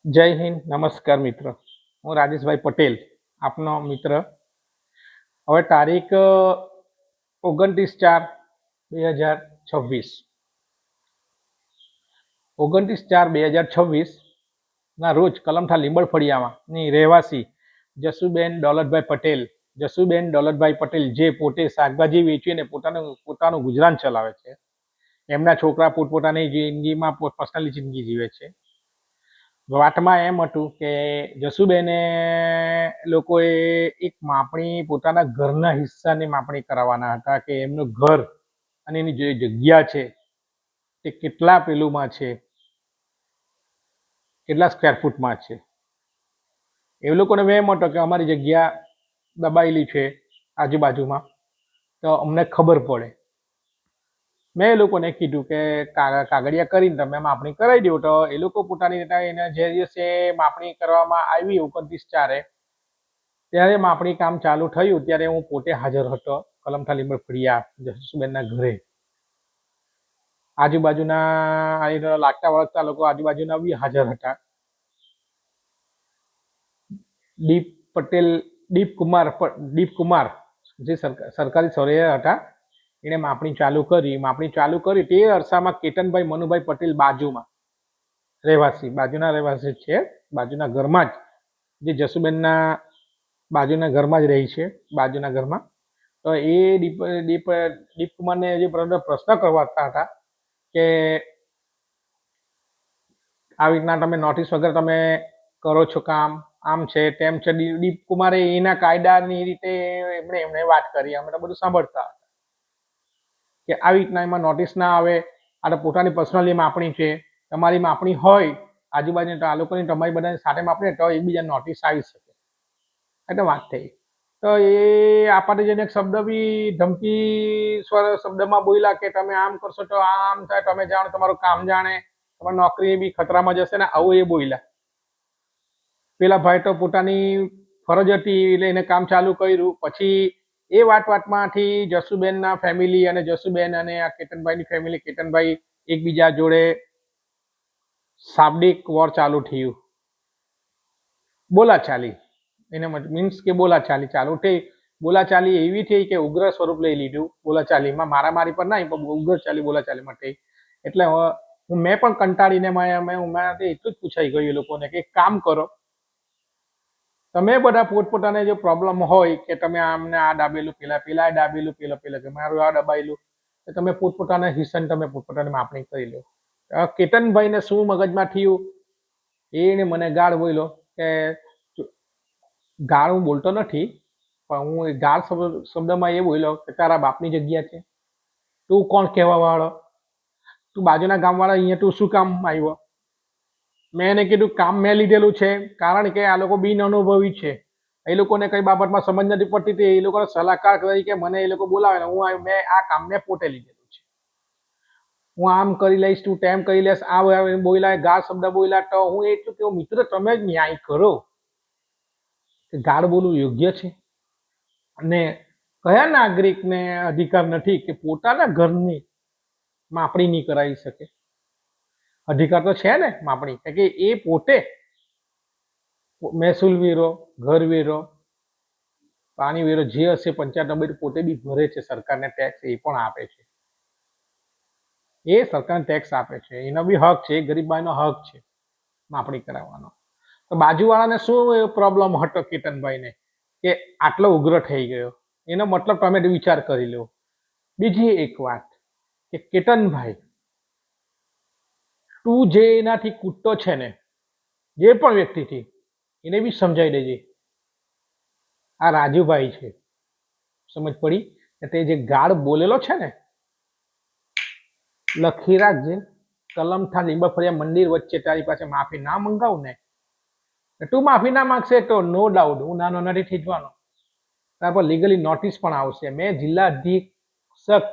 જય હિન્દ, નમસ્કાર મિત્ર. હું રાજેશભાઈ પટેલ, આપનો મિત્ર. હવે તારીખ 29/4/2026, 29/4/2026 ના રોજ કલમઠા લીંબડ ફળિયાની રહેવાસી જસુબેન દોલતભાઈ પટેલ, જે પોતે શાકભાજી વેચીને પોતાનું ગુજરાન ચલાવે છે. એમના છોકરા પોતપોતાની જિંદગીમાં પર્સનલી જિંદગી જીવે છે. વાતમાં એમ હતું કે જસુબેને લોકોએ એક માપણી પોતાના ઘરના હિસ્સાની માપણી કરાવવાના હતા કે એમનું ઘર અને એની જે જગ્યા છે તે કેટલા પેલુમાં છે, કેટલા સ્ક્વેર ફૂટમાં છે. એ લોકોને એમ હતો કે અમારી જગ્યા દબાયેલી છે આજુબાજુમાં, તો અમને ખબર પડે. મેં એ લોકોને કીધું કે કાગળિયા કરીને તમે માપણી કરાવી દો. તો એ લોકો પોતાની રીતે એને જે દિવસે માપણી કરવામાં આવી 29/4, ત્યારે માપણી કામ ચાલુ થયું ત્યારે હું પોતે હાજર હતો કલમઠા લીંબડ ફળિયા જસુબેનના ઘરે. આજુબાજુના લાગતા વળગતા લોકો આજુબાજુના બી હાજર હતા. દીપકુમાર જે સરકારી સર્વેયર હતા, એને માપણી ચાલુ કરી તે અરસામાં કેતનભાઈ મનુભાઈ પટેલ બાજુના રહેવાસી છે, બાજુના ઘરમાં જ, જે જસુબેનના બાજુના ઘરમાં જ રહી છે, બાજુના ઘરમાં. તો એ દીપકુમારને જે પ્રશ્ન કરવાતા હતા કે આવી રીતના તમે નોટિસ વગર તમે કરો છો કામ, આમ છે તેમ છે. દીપકુમારે એના કાયદાની રીતે એમણે વાત કરી. અમે તો બધું સાંભળતા હતા કે આવી રીતના એમાં નોટિસ ના આવે, આ તો પોતાની પર્સનલી માપણી છે. તમારી માપણી હોય આજુબાજુ, તો આ લોકોની તમારી બધાની સાથે માપણી તો એકબીજા નોટિસ આવી શકે, એટલે વાત થઈ. તો એ આપણને જેને શબ્દ બી ધમકી સ્વર શબ્દમાં બોલ્યા કે તમે આમ કરશો તો આમ થાય, તમે જાણો તમારું કામ જાણે, તમારી નોકરી બી ખતરામાં જશે ને, આવું એ બોલ્યા. પેલા ભાઈ તો પોતાની ફરજ હતી એટલે એને કામ ચાલુ કર્યું. પછી એ વાતમાંથી જસુબેનના ફેમિલી અને જસુબેન અને આ કેતનભાઈની ફેમિલી, કેતનભાઈ એકબીજા જોડે શાબ્દિક વોર ચાલુ થયું, બોલાચાલી. એને મીન્સ કે બોલાચાલી ચાલુ થઈ. બોલાચાલી એવી થઈ કે ઉગ્ર સ્વરૂપ લઈ લીધું. બોલાચાલીમાં મારામારી પર નહીં, પણ ઉગ્ર બોલાચાલીમાં થઈ. એટલે મેં પણ કંટાળીને મેં એટલું જ પૂછાઈ ગયું એ લોકોને કે કામ કરો, તમે બધા પોતપોતાને જે પ્રોબ્લેમ હોય કે તમે આમને આ દાબેલું, પેલા દાબેલું, પેલા કે મારું આ દબાયેલું, તમે પોતપોતાના હિસ્સાની તમે પોતપોતાની માપણી કરી લો. કેતનભાઈને શું મગજમાં થયું, એને મને ગાળ બોલ્યો કે ગાળ હું બોલતો નથી, પણ હું ગાળ શબ્દમાં એ બોલ્યો કે તારા બાપની જગ્યા છે, તું કોણ કહેવા વાળો, તું બાજુના ગામવાળા, અહીંયા તું શું કામ આવ્યો. મેં એને કીધું કામ મેં લીધેલું છે, કારણ કે આ લોકો બિન અનુભવી છે, એ લોકોને કઈ બાબતમાં સમજ નથી પડતી. એ લોકોને સલાહકાર તરીકે મને એ લોકો બોલાવે ને મેં આ કામ મેં પોતે લીધેલું છે. હું આમ કરી લઈશ, તું તેમ કરી લઈશ, આ બોલ્યા, ગાળ શબ્દ બોલ્યા. તો હું એટલું કેવું, મિત્ર તમે જ ન્યાય કરો કે ગાળ બોલવું યોગ્ય છે? અને કયા નાગરિકને અધિકાર નથી કે પોતાના ઘરની માપણી નહીં કરાવી શકે? અધિકાર તો છે ને માપણી, કે એ પોતે મહેસૂલ વેરો, ઘર વેરો, પાણી વેરો જે હશે પંચાયત નંબર પોતે બી ભરે છે, સરકારને ટેક્સ એ પણ આપે છે, એ સરકારને ટેક્સ આપે છે, એનો બી હક છે, ગરીબભાઈનો હક છે માપણી કરાવવાનો. તો બાજુવાળાને શું પ્રોબ્લેમ હતો કેતનભાઈને કે આટલો ઉગ્ર થઈ ગયો? એનો મતલબ તમે વિચાર કરી લો. બીજી એક વાત કે કેતનભાઈ, તું જે એનાથી કૂટતો છે ને, જે પણ વ્યક્તિથી, એને બી સમજાવી દેજે આ રાજુભાઈ છે, સમજ પડી? તે જે ગાળ બોલેલો છે ને, લખી રાખજે. કલમઠા લીંબડ ફળિયા મંદિર વચ્ચે તારી પાસે માફી ના મંગાવું ને, તું માફી ના માંગશે તો નો ડાઉટ હું નાનો નથી થીજવાનો, તાર પર લીગલી નોટિસ પણ આવશે. મેં જિલ્લા અધિક્ષક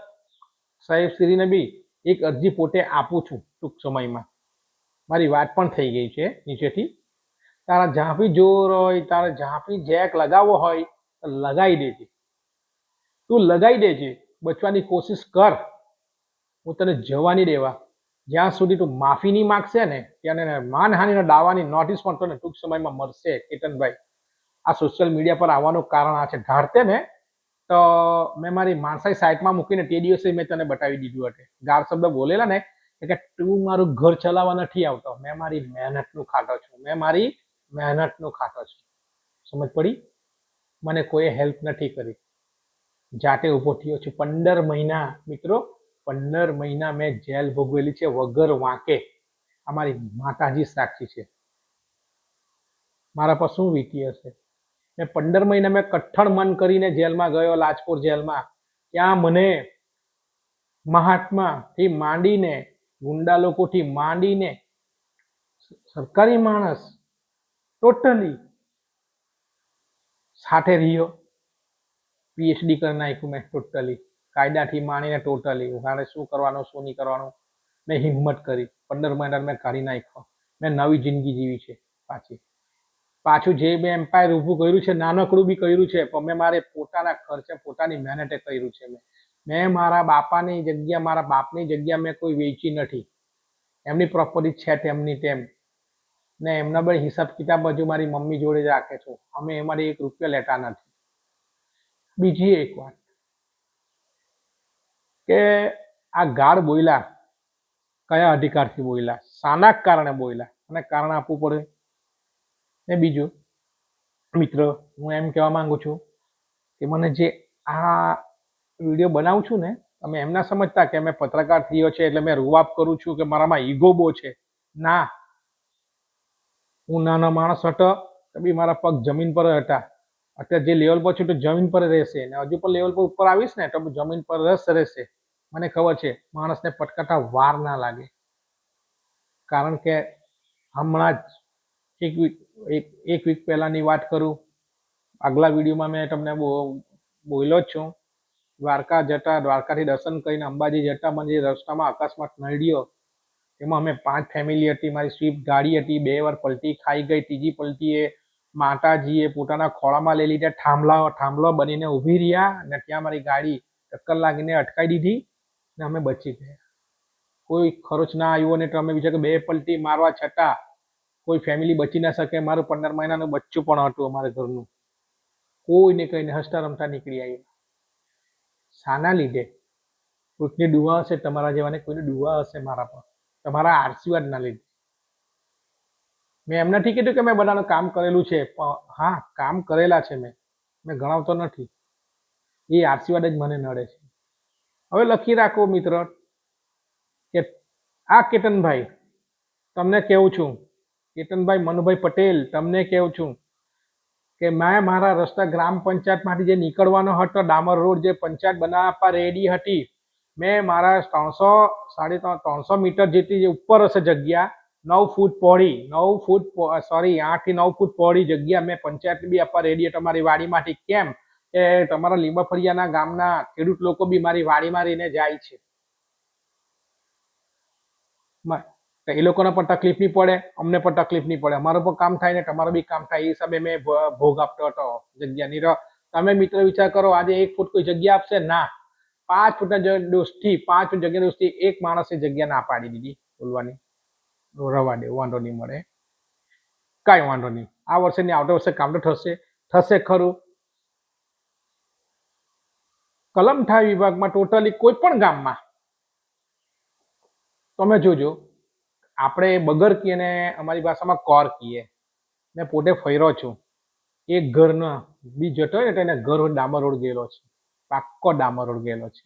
સાહેબ શ્રીને બી એક અરજી પોતે આપું છું ટૂંક સમયમાં. મારી વાત પણ થઈ ગઈ છે નીચેથી. તારા જ્યાં બી જોર હોય, તારા જ્યાં બી જેક લગાવવો હોય તો લગાવી દેજે, તું લગાવી દેજે, બચવાની કોશિશ કર, હું તને જવા નહીં દેવા. જ્યાં સુધી તું માફી નહીં માગશે ને ત્યાં માનહાનિના દાવાની નોટિસ પણ તને ટૂંક સમયમાં મળશે. કેતનભાઈ, આ સોશિયલ મીડિયા પર આવવાનું કારણ આ છે. ધારતે ને તો મેં મારી માણસાઈ સાઈટમાં મૂકીને તે દિવસે મેં તને બતાવી દીધું હતું. ગાળ શબ્દ બોલેલા ને કે તું મારું ઘર ચલાવવા નથી આવતો. મેં મારી મહેનતનું ખાતો છું. મેં મારી મહેનતનું ખાતો છું. સમજ પડી? મને કોઈ હેલ્પ નથી કરી. જાતે ઊભો થયો છું. 15 મહિના મિત્રો, 15 મહિના મેં જેલ ભોગવેલી છે વગર વાંકે. અમારી માતાજી સાક્ષી છે. મારા પર શું વીતી હશે. મેં 15 મહિના મેં કઠણ મન કરીને જેલમાં ગયો, લાજપોર જેલમાં. ત્યાં મને મહાત્માથી માંડીને, ગુંડા લોકોથી માંડીને, સરકારી માણસ ટોટલી સાથે રહ્યો. પીએચડી કરી નાખ્યું મેં ટોટલી, કાયદાથી માંડીને ટોટલી. મારે શું કરવાનું શું નહીં કરવાનું મેં હિંમત કરી. 15 મહિના મેં કાઢી નાખ્યો. મેં નવી જિંદગી જીવી છે પાછું જે મેં એમ્પાયર ઊભું કર્યું છે, નાનકડું બી કર્યું છે, પણ મેં મારે પોતાના ખર્ચે પોતાની મહેનતે કર્યું છે. મેં મારા બાપાની જગ્યા, મારા બાપની જગ્યા મેં કોઈ વેચી નથી. એમની પ્રોપર્ટી છે તેમની તેમ, ને એમના બધી હિસાબ કિતાબ હજુ મારી મમ્મી જોડે જ રાખે છું. અમે એમાંથી 1 રૂપિયા લેતા નથી. બીજી એક વાત કે આ ગાળ બોલ્યા કયા અધિકારથી બોલ્યા, શાના કારણે બોલ્યા, અને કારણ આપવું પડે. ને બીજું મિત્ર, હું એમ કહેવા માંગુ છું કે મને જે આ વિડીયો બનાવું છું ને, તમે એમ ના સમજતા કે મેં પત્રકાર થયો છે એટલે મેં રૂવાબ કરું છું કે મારામાં ઈગો બહુ છે. ના, હું નાનો માણસ હતો તો બી મારા પગ જમીન પર હતા. અત્યારે જે લેવલ પર છું તો જમીન પર રહેશે, ને હજુ પણ લેવલ પર ઉપર આવીશ ને તો જમીન પર રહેશે. મને ખબર છે માણસને પટકાતા વાર ના લાગે. કારણ કે હમણાં જ એક વીક પહેલાની વાત કરું, આગલા વિડીયોમાં મેં તમને બોલ્યો જ છું. દ્વારકા જતા, દ્વારકાથી દર્શન કરીને અંબાજી જતા મને જે રસ્તામાં અકસ્માત નડ્યો, એમાં અમે 5 ફેમિલી હતી. મારી સ્વિફ્ટ ગાડી હતી, 2 વાર પલટી ખાઈ ગઈ. ત્રીજી પલટીએ માતાજીએ પોતાના ખોળામાં લઈ લીધા. થાંભલો બનીને ઊભી રહ્યા અને ત્યાં મારી ગાડી ટક્કર લાગીને અટકાઈ દીધી ને અમે બચી ગયા. કોઈ ખર્ચ ના આવ્યો ને તમે વિચાર કે 2 પલટી મારવા છતાં કોઈ ફેમિલી બચી ના શકે. મારું 15 મહિનાનું બચ્ચું પણ હતું અમારા ઘરનું. કોઈને કહીને હસતા રમતા નીકળી આવ્યા. શાના લીધે? કોઈકની દુઆ હશે, તમારા જેવાને કોઈની દુઆ હશે મારા પર, તમારા આશીર્વાદ ના લીધે. મેં એમ નથી કીધું કે મેં બધાનું કામ કરેલું છે, પણ હા, કામ કરેલા છે મેં ગણાવતો નથી. એ આશીર્વાદ જ મને નડે છે. હવે લખી રાખો મિત્ર કે આ કેતનભાઈ તમને કેવું છું, કેતનભાઈ મનુભાઈ પટેલ તમને કેવું છું કે મેં મારા રસ્તા ગ્રામ પંચાયતમાંથી જે નીકળવાનો હતો, ડામર રોડ જે પંચાયત બનાવવા રેડી હતી, મેં મારા 300 મીટર જેટલી ઉપર હશે જગ્યા, 9 ફૂટ પહોળી, 8 થી 9 ફૂટ પહોળી જગ્યા મેં પંચાયત બી આપવા રેડી હતી મારી વાડીમાંથી. કેમ કે તમારા લીંબાફળિયાના ગામના ખેડૂત લોકો બી મારી વાડીમાં રહીને જાય છે. એ લોકોને પણ તકલીફ નહીં પડે, અમને પણ તકલીફ નહીં પડે. અમારું પણ કામ થાય ને તમારું બી કામ થાય. એ હિસાબે મેં ભોગ આપતો હતો જગ્યાની. તમે મિત્ર વિચાર કરો, આજે 1 ફૂટ કોઈ જગ્યા આપશે? ના. 5 ફૂટના દોસ્તથી, 5 ફૂટ જગ્યા દોસ્તથી એક માણસે જગ્યા ના પાડી દીધી બોલવાની. રવા દે, વાંધો નહીં મળે, કાંઈ વાંધો નહીં. આ વર્ષે નહીં, આવતા વર્ષે કામ તો થશે ખરું. કલમઠા વિભાગમાં ટોટલી કોઈ પણ ગામમાં તમે જોજો, આપણે બગર કહીએ ને અમારી ભાષામાં કોર કહીએ. મેં પોતે ફર્યો છું. એક ઘરના બી જતો હોય ને તો એને ઘર ડામર રોડ ગયેલો છે, પાક્કો ડામર રોડ ગયેલો છે.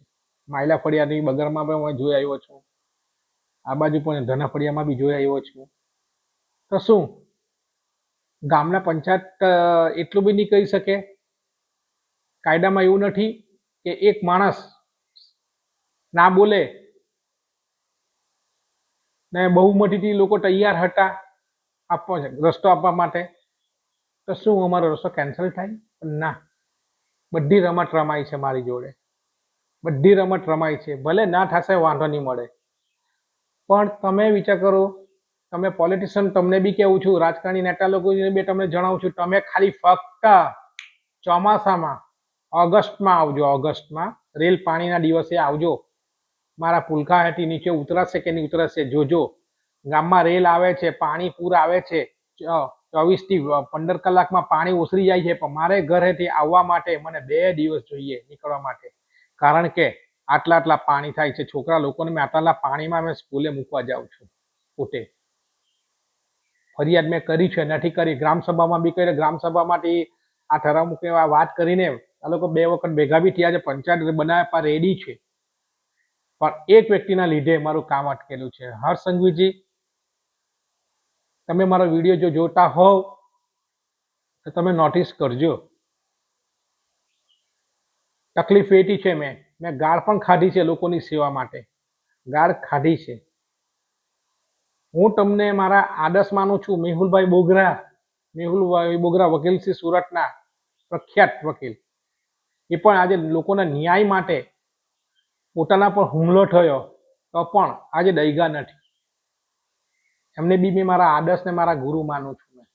માયલા ફળિયાની બગરમાં પણ હું જોઈ આવ્યો છું. આ બાજુ પણ ધના ફળિયામાં બી જોઈ આવ્યો છું. તો શું ગામના પંચાયત એટલું બી નહીં કહી શકે? કાયદામાં એવું નથી કે એક માણસ ના બોલે ને બહુમતીથી લોકો તૈયાર હતા રસ્તો આપવા માટે, તો શું અમારો રસ્તો કેન્સલ થાય? ના. બધી રમત રમાય છે મારી જોડે, બધી રમત રમાય છે. ભલે ના થશે વાંધો નહીં મળે, પણ તમે વિચાર કરો, તમે પોલિટિશિયન, તમને બી કેવું છું, રાજકારણી નેતા લોકોને બી તમને જણાવું છું, તમે ખાલી ફક્ત ચોમાસામાં ઓગસ્ટમાં આવજો. ઓગસ્ટમાં રેલ પાણીના દિવસે આવજો. મારા પુલકા હેઠી નીચે ઉતરશે કે નહીં ઉતરશે જોજો. ગામમાં રેલ આવે છે, પાણી પૂર આવે છે, 24 થી 15 કલાકમાં પાણી ઓસરી જાય છે, પણ મારે ઘરેથી આવવા માટે મને 2 દિવસ જોઈએ નીકળવા માટે. કારણ કે આટલા પાણી થાય છે. છોકરા લોકોને મેં આટલા પાણીમાં મેં સ્કૂલે મૂકવા જાઉં છું પોતે. ફરિયાદ મેં કરી છે, નથી કરી. ગ્રામસભામાં બી કરી. ગ્રામસભામાંથી આ ઠરાવ મૂકવા વાત કરીને આ લોકો 2 વખત ભેગા બી થયા છે. પંચાયત બનાવવા રેડી છે, પણ એક વ્યક્તિના લીધે મારું કામ અટકેલું છે. હર્ષ સંઘવીજી, તમે મારો વિડીયો જો જોતા હોવ તો તમે નોટિસ કરજો. તકલીફ એટી છે. મેં ગાળ પણ ખાધી છે લોકોની સેવા માટે. ગાળ ખાધી છે. હું તમને મારા આદર્શ માનું છું. મેહુલભાઈ બોગરા વકીલ છે સુરતના, પ્રખ્યાત વકીલ. એ પણ આજે લોકોના ન્યાય માટે પોતાના પર હુમલો થયો તો પણ આજે દઈગા નથી. એમને બી મેં મારા આદર્શને મારા ગુરુ માનું છું.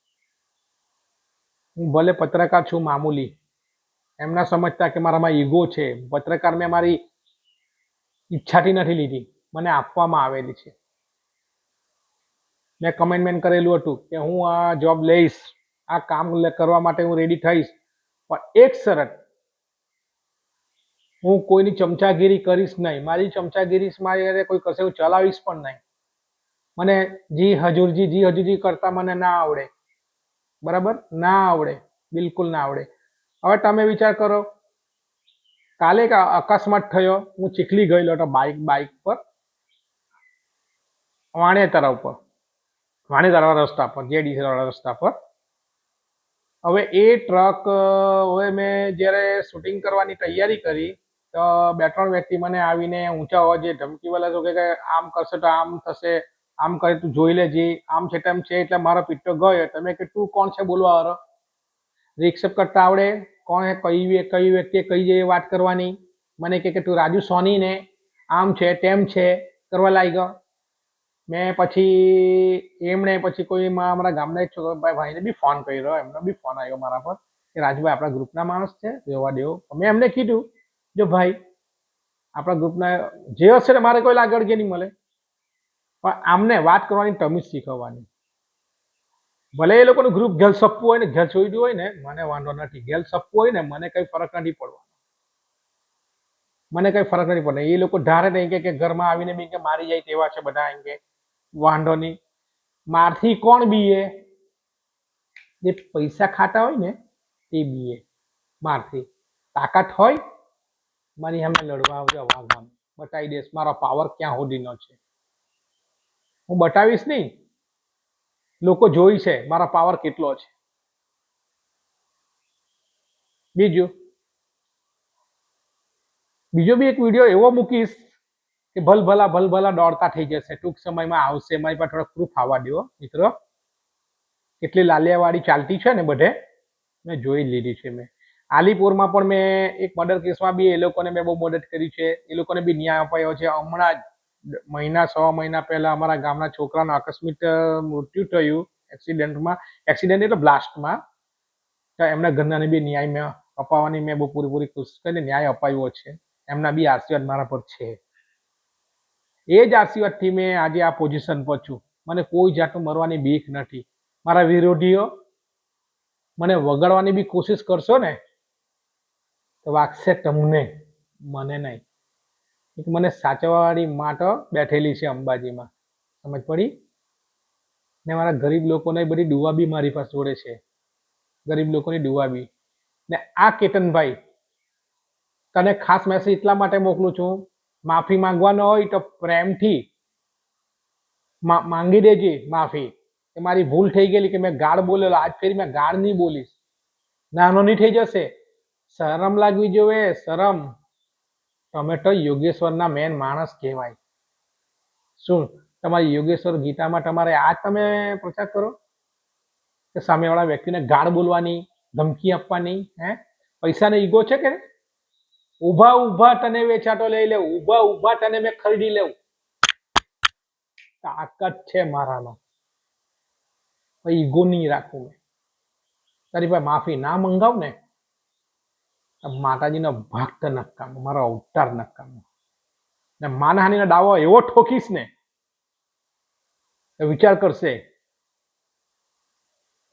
હું ભલે પત્રકાર છું મામૂલી, એમના સમજતા કે મારામાં ઈગો છે. પત્રકાર મેં મારી ઈચ્છાથી નથી લીધી, મને આપવામાં આવેલી છે. મેં કમેન્ટમેન્ટ કરેલું હતું કે હું આ જોબ લઈશ, આ કામ કરવા માટે હું રેડી થઈશ, પણ એક શરત, હું કોઈની ચમચાગીરી કરીશ નહીં. મારી ચમચાગીરી કોઈ કશે હું ચલાવીશ પણ નહીં. મને જી હજુરજી કરતા મને ના આવડે. બરાબર, ના આવડે, બિલકુલ ના આવડે. હવે તમે વિચાર કરો, કાલે એક અકસ્માત થયો. હું ચીખલી ગયેલો હતો બાઇક પર, વાણિયા રસ્તા પર, જેડી રસ્તા પર. હવે એ ટ્રક, હવે મેં જ્યારે શૂટિંગ કરવાની તૈયારી કરી તો 2-3 વ્યક્તિ મને આવીને ઊંચા અવાજે ધમકી વાળા છો કે આમ કરશે તો આમ થશે, આમ કરે તું જોઈ લેજે, આમ છે તેમ છે. એટલે મારો પીટો ગયો. તમે કે તું કોણ છે બોલવા વાળો? રિએક્શન કરતા આવડે? કોણ કઈ વ્યક્તિએ કઈ જઈએ વાત કરવાની? મને કે તું રાજુ સોની ને આમ છે તેમ છે કરવા લાગ્યો. મેં પછી એમણે પછી કોઈ અમારા ગામના એક ભાઈને બી ફોન કર્યો. એમનો બી ફોન આવ્યો મારા પર કે રાજભાઈ આપણા ગ્રુપના માણસ છે, જોવા દેવો. મેં એમને કીધું જો ભાઈ આપણા ગ્રુપના જે હશે ને મારે કોઈ લાગડ નહીં મળે, પણ આમને વાત કરવાની તમીજ શીખવવાની. ભલે એ લોકોનું ગ્રુપ ઘેલ સપ્પું હોય ને ઘેલ છોડ્યું હોય ને, મને વાંધો નથી. ઘેલ સપ્પું હોય ને મને કઈ ફરક નથી પડવાનો. મને કઈ ફરક નથી પડતો. એ લોકો ધારે નહીં કે ઘરમાં આવીને બી કે મારી જાય તેવા છે બધા. એમ કે વાંધો નહીં. મારથી કોણ બીએ? જે પૈસા ખાતા હોય ને તે બીએ મારથી. તાકાત હોય મારી સામે લડવા આવજો, વાગવાનું બતાવી દઈશ મારો પાવર ક્યાં સુધીનો છે. હું બતાવીશ નહીં, લોકો જોઈ છે મારો પાવર કેટલો છે. બીજો બી એક વિડીયો એવો મૂકીશ કે ભલભલા દોડતા થઈ જશે. ટૂંક સમયમાં આવશે. મારી પાસે થોડો પ્રૂફ આવવા દો મિત્રો. કેટલી લાલિયાવાડી ચાલતી છે ને બધે મેં જોઈ લીધી છે. મેં આલીપુરમાં પણ મેં એક મર્ડર કેસમાં બી એ લોકોને મેં બહુ મદદ કરી છે. એ લોકોને બી ન્યાય અપાયો છે. હમણાં જ 6 મહિના પહેલા અમારા ગામના છોકરાનું આકસ્મિક મૃત્યુ થયું એક્સિડન્ટ એટલે બ્લાસ્ટમાં. તો એમના ઘરનાને બી ન્યાય મેં અપાવવાની મેં બહુ પૂરી કોશિશ કરીને ન્યાય અપાવ્યો છે. એમના બી આશીર્વાદ મારા પર છે. એ જ આશીર્વાદથી મેં આજે આ પોઝિશન પર છું. મને કોઈ જાતનું મરવાની બીક નથી. મારા વિરોધીઓ મને વગાડવાની બી કોશિશ કરશો ને તો વાગશે તમને, મને નહીં. મને સાચવવાવાળી માટો બેઠેલી છે અંબાજીમાં. સમજ પડી ને? મારા ગરીબ લોકોને બધી દુઆ બી મારી પાસે જોડે છે. ગરીબ લોકોની દુઆ બી. ને આ કેતનભાઈ, તને ખાસ મેસેજ એટલા માટે મોકલું છું, માફી માંગવાનો હોય તો પ્રેમથી માંગી દેજે માફી કે મારી ભૂલ થઈ ગયેલી, કે મેં ગાળ બોલેલો. આજ ફેરી મેં ગાળ નહીં બોલીશ. નાનો નહીં થઈ જશે. શરમ લાગવી જોઈએ, શરમ. તમે તો યોગેશ્વરના મેન માણસ કહેવાય. શું તમારી યોગેશ્વર ગીતામાં તમારે આ તમે પ્રચાર કરો કે સામેવાળા વ્યક્તિને ગાળ બોલવાની, ધમકી આપવાની? પૈસાનો ઈગો છે કે ઊભા તને વેચાતો લઈ લેવું, ઊભા તને મેં ખરીદી લેવું. તાકાત છે મારામાં. ઈગો નહીં રાખું મેં. તારી પાસે માફી ના મંગાવ ને, માતાજીનો ભક્ત નકામો, મારો અવતાર નકામો. ને માનહાનિનો દાવો એવો ઠોકીશ ને તો વિચાર કરશે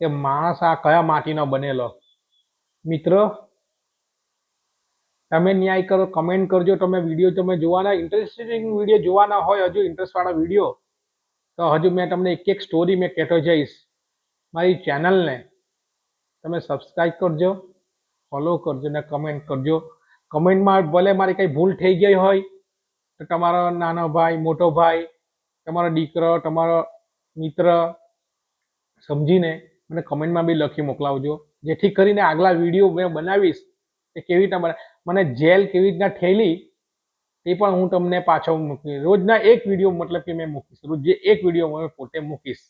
કે માણસ આ કયા માટીનો બનેલો. મિત્ર, તમે ન્યાય કરો, કમેન્ટ કરજો. તમે વિડીયો તમે જોવાના, ઇન્ટરેસ્ટિંગ વિડીયો જોવાના હોય, હજુ ઇન્ટરેસ્ટ વાળા વિડીયો, તો હજુ મેં તમને એક એક સ્ટોરી મેં કહેતો જઈશ. મારી ચેનલને તમે સબસ્ક્રાઈબ કરજો, ફોલો કરજો ને કમેન્ટ કરજો. કમેન્ટમાં ભલે મારી કંઈ ભૂલ થઈ ગઈ હોય તો તમારો નાનો ભાઈ, મોટો ભાઈ, તમારો દીકરો, તમારો મિત્ર સમજીને મને કમેન્ટમાં બી લખી મોકલાવજો, જેથી કરીને આગલા વિડીયો મેં બનાવીશ એ કેવી રીતના મને જેલ કેવી રીતના થયેલી એ પણ હું તમને પાછો મૂકીશ. રોજના એક વિડીયો મતલબ કે મેં મૂકીશ, રોજ એક વિડીયો હું પોતે મૂકીશ.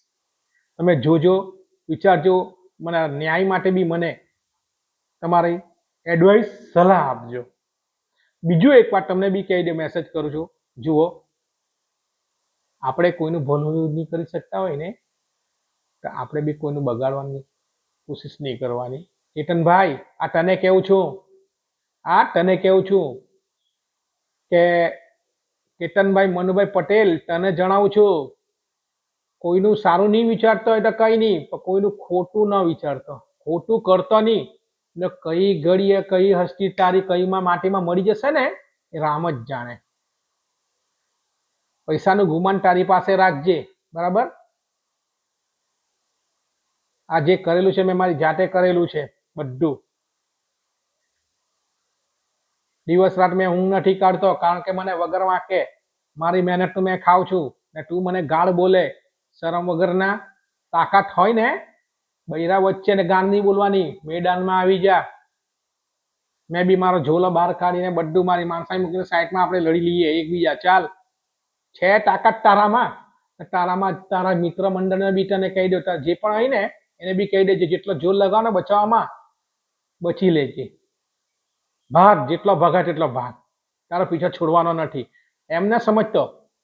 તમે જોજો, વિચારજો, મને ન્યાય માટે બી મને તમારી એડવાઇસ, સલાહ આપજો. બીજું એક વાત તમને બી કહી દે, મેસેજ કરું છું, જુઓ, આપણે કોઈનું ભલું નહીં કરી શકતા હોય ને તો આપણે બી કોઈનું બગાડવાની કોશિશ નહીં કરવાની. કેતનભાઈ, આ તને કેવું છું કે કેતનભાઈ મનુભાઈ પટેલ, તને જણાવું છું, કોઈનું સારું નહીં વિચારતો હોય તો કઈ નહીં, પણ કોઈનું ખોટું ન વિચારતો, ખોટું કરતો નહીં. એટલે કઈ ઘડીએ કઈ હસ્તી તારી કઈમાં માટીમાં મળી જશે ને એ રામ જ જાણે. પૈસાનું ગુમાન તારી પાસે રાખજે, બરાબર? આ જે કરેલું છે મેં મારી જાતે કરેલું છે બધું. દિવસ રાત મેં ઊંઘ નથી કાઢતો, કારણ કે મને વગર વાંકે મારી મહેનત મેં ખાઉં છું ને તું મને ગાળ બોલે, શરમ વગરના. તાકાત હોય ને બૈરા વચ્ચે ને ગાળ નહીં બોલવાની, મેદાનમાં આવી જા. મેં બી મારો ઝોલો બહાર કાઢીને બધું મારી માણસાઈ મૂકીને સાઈડમાં આપણે લડી લઈએ એકબીજા. ચાલ, છે તાકાત તારામાં તારા મિત્ર મંડળને બી તને કહી દો, જે પણ હોય ને એને બી કહી દેજે, જેટલો જોર લગાવ ને બચાવવામાં, બચી લેજે. ભાગ, જેટલો ભાગા તેટલો ભાગ, તારો પીછો છોડવાનો નથી. એમને સમજતો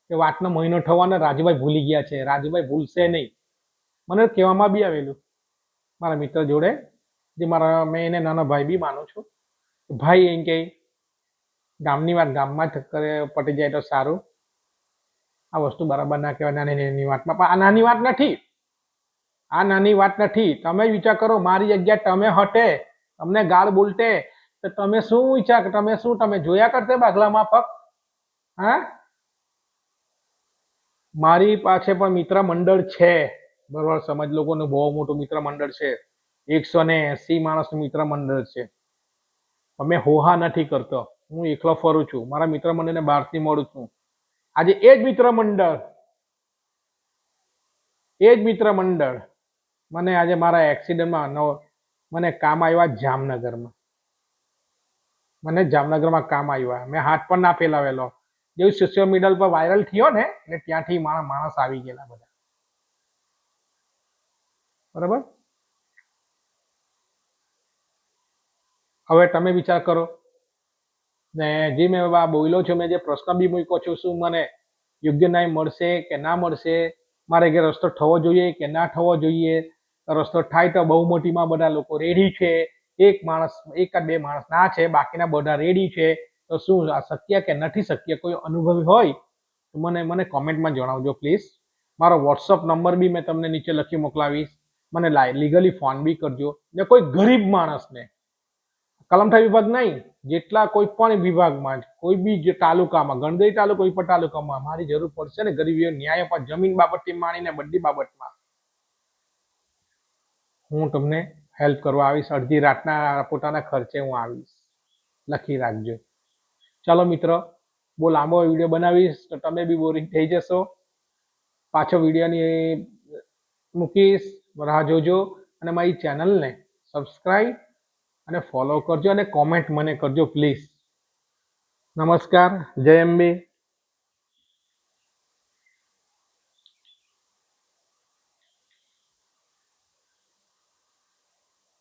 કે વાતનો મહિનો થવાનો, રાજુભાઈ ભૂલી ગયા છે. રાજુભાઈ ભૂલશે નહીં. મને કહેવામાં બી આવેલું મારા મિત્ર જોડે, જે મારા, મેં એને નાનો ભાઈ બી માનું છું. ભાઈ એમ કે ગામની વાત ગામમાં જ પટી જાય તો સારું. આ વસ્તુ બરાબર ના કહેવાય નાની નાની વાતમાં. પણ આ નાની વાત નથી, આ નાની વાત નથી. તમે વિચાર કરો, મારી જગ્યા તમે હટે, તમને ગાળ બોલતે તો તમે શું વિચાર, તમે જોયા કરતે બાગલામાં પગ? હા, મારી પાસે પણ મિત્ર મંડળ છે, બરોબર? સમજ, લોકોનું બહુ મોટું મિત્ર મંડળ છે, 180 માણસનું મિત્ર મંડળ છે. અમે હોહા નથી કરતો, હું એકલો ફરું છું, મારા મિત્ર મંડળને બહારથી મળું છું. આજે એ જ મિત્ર મંડળ મને આજે મારા એક્સિડન્ટમાં મને કામ આવ્યા જામનગરમાં. મને જામનગરમાં કામ આવ્યા. મેં હાથ પણ ના ફેલાવેલો. જેવું સોશિયલ મીડિયા પર વાયરલ થયો ને એટલે ત્યાંથી મારા માણસ આવી ગયેલા બધા, બરાબર? હવે તમે વિચાર કરો ને, જે મેં બોલ્યો છું, મેં જે પ્રશ્ન બી મૂક્યો છું, શું મને યોગ્ય ન્યાય મળશે કે ના મળશે? મારે કે રસ્તો થવો જોઈએ કે ના થવો જોઈએ? રસ્તો થાય તો બહુમતીમાં બધા લોકો રેડી છે. એક માણસ, એક બે માણસ ના છે, બાકીના બધા રેડી છે. તો શું આ શક્ય કે નથી શક્ય? કોઈ અનુભવી હોય તો મને કોમેન્ટમાં જણાવજો પ્લીઝ. મારો વોટ્સઅપ નંબર બી મેં તમને નીચે લખી મોકલાવીશ. મને લીગલી ફોન બી કરજો. ને કોઈ ગરીબ માણસને, કલમઠા વિભાગ નહીં, જેટલા કોઈ પણ વિભાગમાં, કોઈ બી જે તાલુકામાં, ગણદેવી તાલુકા, કોઈ પણ તાલુકામાં મારી જરૂર પડશે ને ગરીબીઓ ન્યાય પર, જમીન બાબતથી માંડીને બધી બાબતમાં હું તમને હેલ્પ કરવા આવીશ. અડધી રાતના પોતાના ખર્ચે હું આવીશ, લખી રાખજો. ચાલો મિત્રો, બહુ લાંબો વિડીયો બનાવીશ તો તમે બી બોરિંગ થઈ જશો. પાછો વિડીયોની મૂકીશ, રાહ જોજો. અને મારી ચેનલને સબસ્ક્રાઈબ અને ફોલો કરજો અને કોમેન્ટ મને કરજો પ્લીઝ. નમસ્કાર, જય અંબે.